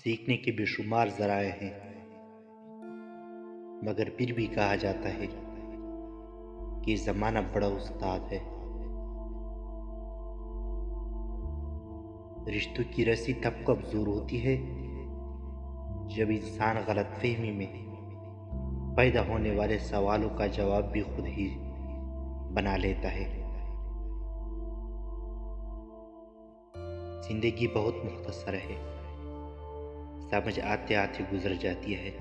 सीखने के बेशुमार ज़राए हैं, मगर फिर भी कहा जाता है कि ज़माना बड़ा उस्ताद है। रिश्तों की रस्सी तब कमज़ोर होती है जब इंसान गलतफहमी में पैदा होने वाले सवालों का जवाब भी खुद ही बना लेता है। जिंदगी बहुत मुख्तसर है, समझ आते आते गुजर जाती है।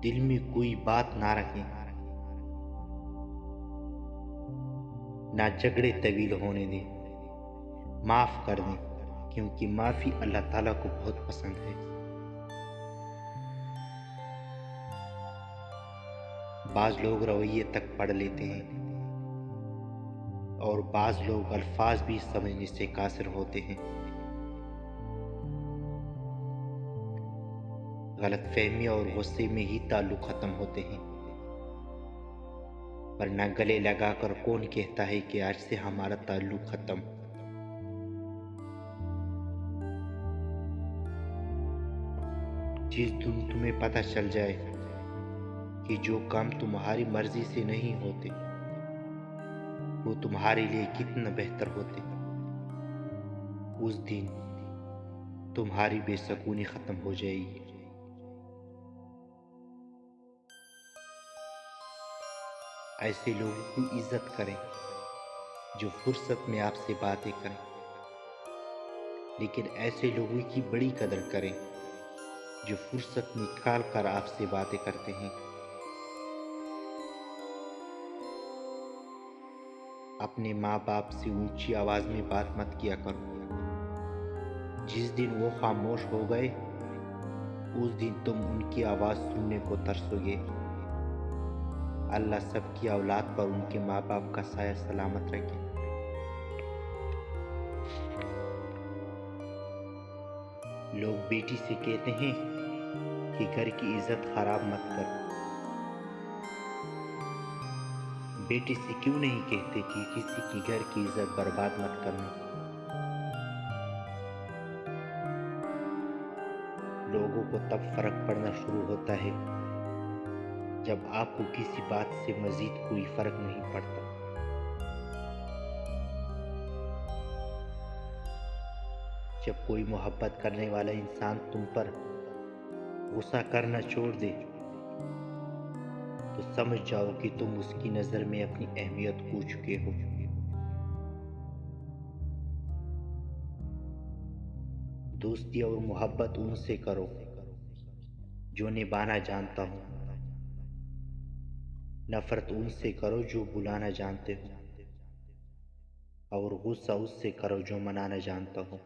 दिल में कोई बात ना रखें, ना झगड़े तवील होने दें, माफ कर दें, क्योंकि माफी अल्लाह ताला को बहुत पसंद है। बाज लोग रवैये तक पढ़ लेते हैं और बाज लोग अल्फाज भी समझने से कासिर होते हैं। गलतफहमी और गुस्से में ही ताल्लुक खत्म होते हैं, वरना गले लगाकर कौन कहता है कि आज से हमारा ताल्लुक खत्म। जिस दिन तुम्हें पता चल जाए कि जो काम तुम्हारी मर्जी से नहीं होते वो तुम्हारे लिए कितना बेहतर होते, उस दिन तुम्हारी बेसुकूनी खत्म हो जाएगी। ऐसे लोगों की इज्जत करें जो फुर्सत में आपसे बातें करें, लेकिन ऐसे लोगों की बड़ी कदर करें जो फुर्सत निकाल कर आपसे बातें करते हैं। अपने माँ बाप से ऊंची आवाज में बात मत किया करो। जिस दिन वो खामोश हो गए उस दिन तुम उनकी आवाज सुनने को तरसोगे। अल्लाह सबकी औलाद पर उनके माँ बाप का साया सलामत रखे। लोग बेटी से कहते हैं कि घर की इज्जत खराब मत कर। बेटी से क्यों नहीं कहते कि किसी की घर की इज्जत बर्बाद मत करना। लोगों को तब फर्क पड़ना शुरू होता है जब आपको किसी बात से मजीद कोई फर्क नहीं पड़ता। जब कोई मोहब्बत करने वाला इंसान तुम पर गुस्सा करना छोड़ दे तो समझ जाओ कि तुम उसकी नजर में अपनी अहमियत खो चुके हो। दोस्ती और मोहब्बत उनसे करो जो निभाना जानता हो, नफरत उनसे करो जो बुलाना जानते हो, और गुस्सा उससे करो जो मनाना जानता हो।